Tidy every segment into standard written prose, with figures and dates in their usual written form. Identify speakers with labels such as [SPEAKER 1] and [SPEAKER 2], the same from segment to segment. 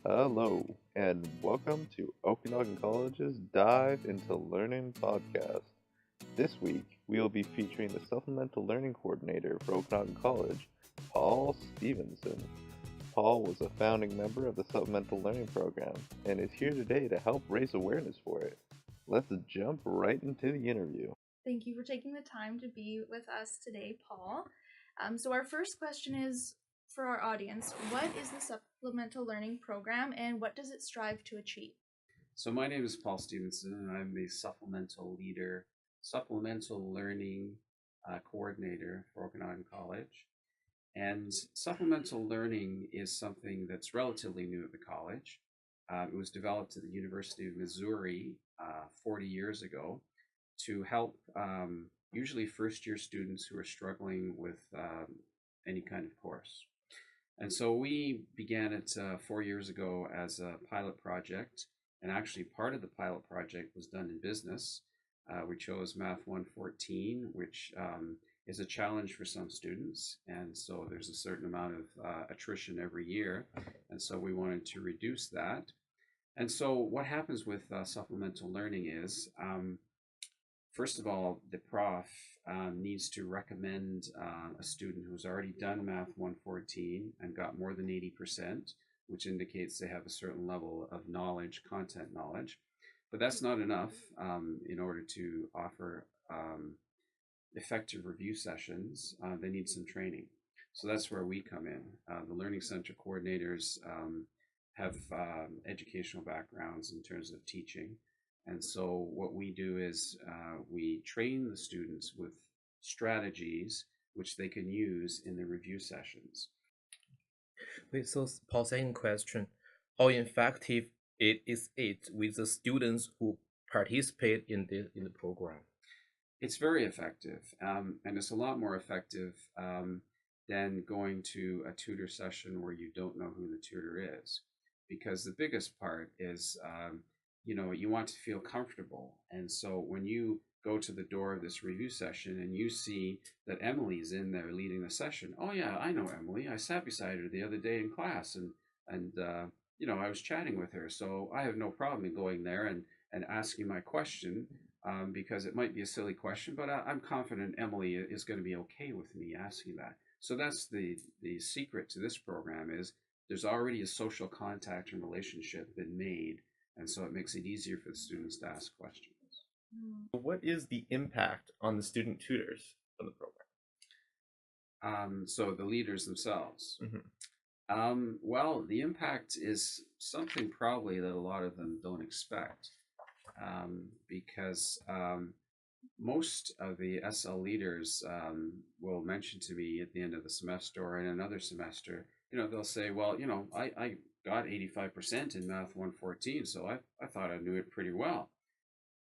[SPEAKER 1] Hello, and welcome to Okanagan College's Dive into Learning podcast. This week, we will be featuring the Supplemental Learning Coordinator for Okanagan College, Paul Stevenson. Paul was a founding member of the Supplemental Learning Program and is here today to help raise awareness for it. Let's jump right into the interview.
[SPEAKER 2] Thank you for taking the time to be with us today, Paul. So our first question is for our audience, what is the Supplemental Learning Program and what does it strive to achieve?
[SPEAKER 3] So my name is Paul Stevenson, and I'm the supplemental learning coordinator for Okanagan College. And supplemental learning is something that's relatively new at the college. It was developed at the University of Missouri 40 years ago to help usually first year students who are struggling with any kind of course. And so we began it 4 years ago as a pilot project. And actually, part of the pilot project was done in business. We chose Math 114, which is a challenge for some students. And so there's a certain amount of attrition every year. And so we wanted to reduce that. And so what happens with supplemental learning is first of all, the prof needs to recommend a student who's already done Math 114 and got more than 80%, which indicates they have a certain level of knowledge, content knowledge. But that's not enough in order to offer effective review sessions. They need some training. So that's where we come in. The Learning Center coordinators have educational backgrounds in terms of teaching. And so what we do is we train the students with strategies which they can use in the review sessions.
[SPEAKER 4] Wait, so Paul, second question, how effective is it with the students who participate in the program?
[SPEAKER 3] It's very effective, and it's a lot more effective than going to a tutor session where you don't know who the tutor is, because the biggest part is you want to feel comfortable. And so when you go to the door of this review session and you see that Emily's in there leading the session, oh yeah, I know Emily. I sat beside her the other day in class, and I was chatting with her, so I have no problem in going there and asking my question. Because it might be a silly question, but I'm confident Emily is going to be okay with me asking that. So that's the secret to this program is there's already a social contact and relationship been made, and so it makes it easier for the students to ask questions.
[SPEAKER 4] What is the impact on the student tutors of the program?
[SPEAKER 3] So the leaders themselves.
[SPEAKER 4] Mhm.
[SPEAKER 3] Well, the impact is something probably that a lot of them don't expect, because most of the SL leaders will mention to me at the end of the semester or in another semester, they'll say, well, I got 85% in Math 114, so I thought I knew it pretty well.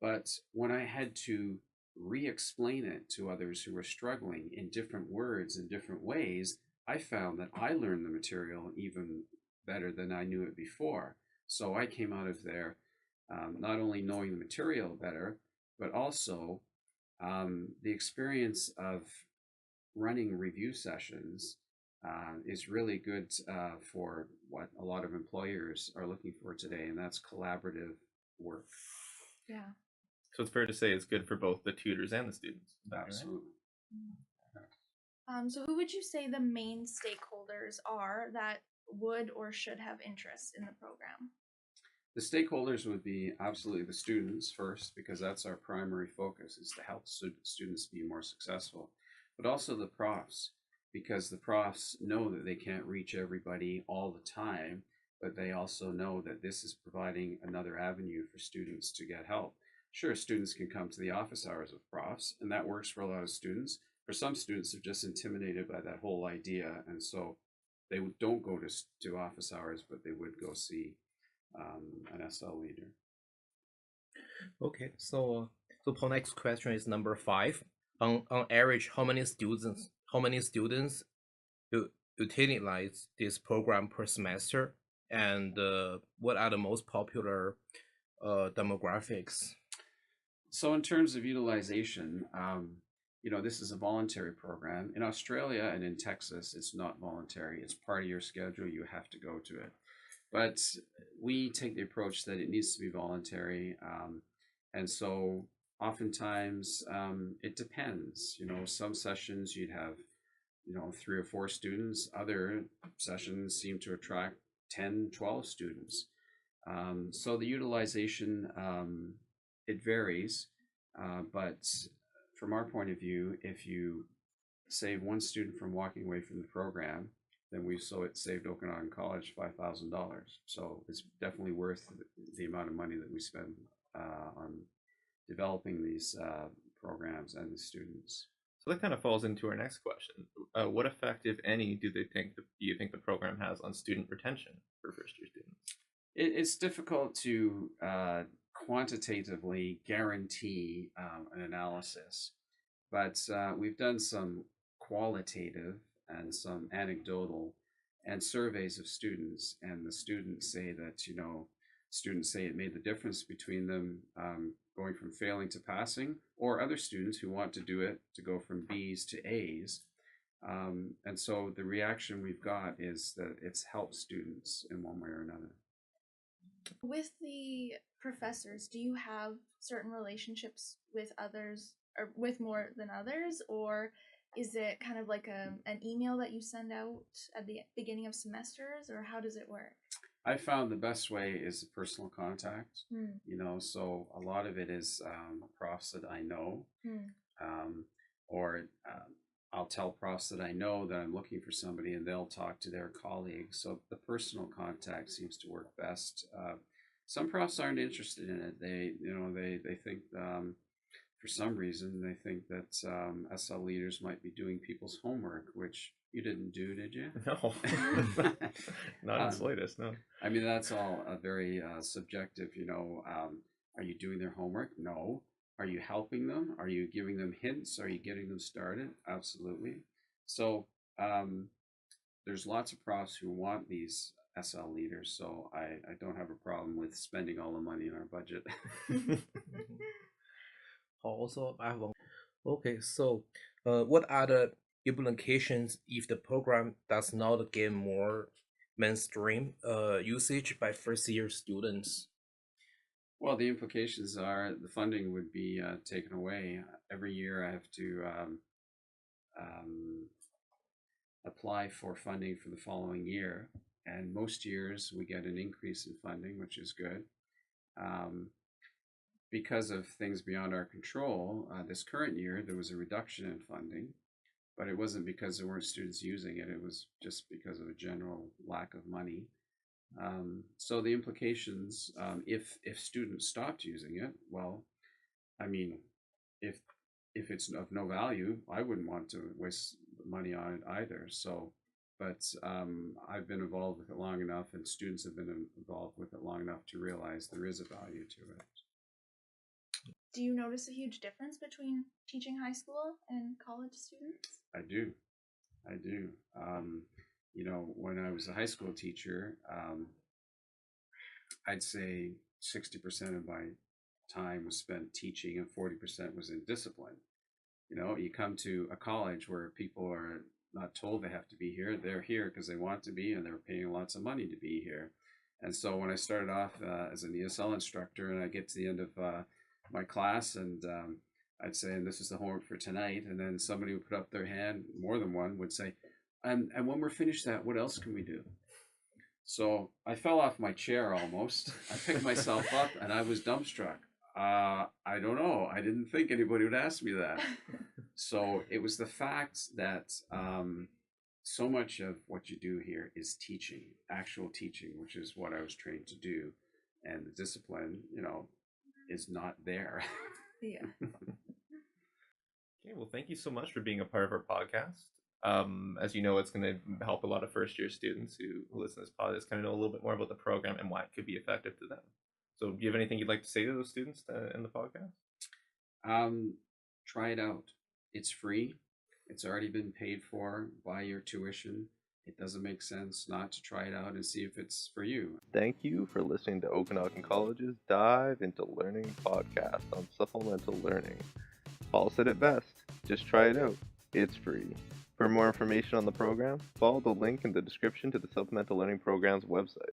[SPEAKER 3] But when I had to re explain it to others who were struggling in different words in different ways, I found that I learned the material even better than I knew it before. So I came out of there not only knowing the material better, but also the experience of running review sessions is really good for what a lot of employers are looking for today, and that's collaborative work.
[SPEAKER 2] Yeah.
[SPEAKER 4] So it's fair to say it's good for both the tutors and the students.
[SPEAKER 3] Absolutely.
[SPEAKER 2] So who would you say the main stakeholders are that would or should have interest in the program?
[SPEAKER 3] The stakeholders would be absolutely the students first, because that's our primary focus, is to help students be more successful, but also the profs, because the profs know that they can't reach everybody all the time, but they also know that this is providing another avenue for students to get help. Sure, students can come to the office hours of profs, and that works for a lot of students. For some students, they're just intimidated by that whole idea, and so they don't go to office hours, but they would go see an SL leader.
[SPEAKER 4] Okay, so Paul, next question is number 5. On average, how many students utilize this program per semester, and what are the most popular demographics?
[SPEAKER 3] So in terms of utilization, this is a voluntary program. In Australia and in Texas, it's not voluntary. It's part of your schedule. You have to go to it. But we take the approach that it needs to be voluntary, and so oftentimes it depends. Some sessions you'd have 3 or 4 students. Other sessions seem to attract 10, 12 students. So the utilization, it varies, but from our point of view, if you save one student from walking away from the program, then we've saved Okanagan College $5,000. So it's definitely worth the amount of money that we spend on developing these programs and the students.
[SPEAKER 1] So that kind of falls into our next question. What effect, if any, do you think the program has on student retention for first-year students?
[SPEAKER 3] It's difficult to quantitatively guarantee an analysis, but we've done some qualitative and some anecdotal and surveys of students, and the students say that it made the difference between them going from failing to passing, or other students who want to do it to go from B's to A's. And so the reaction we've got is that it's helped students in one way or another.
[SPEAKER 2] With the professors, do you have certain relationships with others, or with more than others, or is it kind of like an email that you send out at the beginning of semesters, or how does it work?
[SPEAKER 3] I found the best way is personal contact. So a lot of it is profs that I know, or I'll tell profs that I know that I'm looking for somebody, and they'll talk to their colleagues. So the personal contact seems to work best. Some profs aren't interested in it. They think for some reason they think that SL leaders might be doing people's homework, which you didn't do, did you?
[SPEAKER 1] No, not in the slightest. No.
[SPEAKER 3] I mean, that's all very subjective. Are you doing their homework? No. Are you helping them? Are you giving them hints? Are you getting them started? Absolutely. So there's lots of profs who want these SL leaders, so I don't have a problem with spending all the money in our budget.
[SPEAKER 4] Also, I have one. Okay, so what are the implications if the program does not get more mainstream usage by first-year students?
[SPEAKER 3] Well, the implications are the funding would be taken away. Every year I have to apply for funding for the following year, and most years we get an increase in funding, which is good. Because of things beyond our control, this current year there was a reduction in funding, but it wasn't because there weren't students using it. It was just because of a general lack of money. So the implications, if students stopped using it, well, I mean, if it's of no value, I wouldn't want to waste money on it either. So, but I've been involved with it long enough, and students have been involved with it long enough to realize there is a value to it.
[SPEAKER 2] Do you notice a huge difference between teaching high school and college students?
[SPEAKER 3] I do. When I was a high school teacher, I'd say 60% of my time was spent teaching and 40% was in discipline. You come to a college where people are not told they have to be here. They're here because they want to be, and they're paying lots of money to be here. And so when I started off as an ESL instructor, and I get to the end of my class, and I'd say, and this is the homework for tonight, and then somebody would put up their hand, more than one would say, and when we're finished that, what else can we do? So I fell off my chair almost. I picked myself up, and I was dumbstruck. I don't know. I didn't think anybody would ask me that. So it was the fact that so much of what you do here is teaching, actual teaching, which is what I was trained to do, and the discipline, is not there.
[SPEAKER 2] Yeah.
[SPEAKER 1] Okay, well, thank you so much for being a part of our podcast. As you know, it's going to help a lot of first-year students who listen to this podcast kind of know a little bit more about the program and why it could be effective to them. So do you have anything you'd like to say to those students in the podcast?
[SPEAKER 3] Try it out. It's free. It's already been paid for by your tuition. It doesn't make sense not to try it out and see if it's for you. Thank you for listening to Okanagan College's Dive into Learning podcast on supplemental learning. Paul said it best. Just try it out. It's free. For more information on the program, follow the link in the description to the Supplemental Learning Program's website.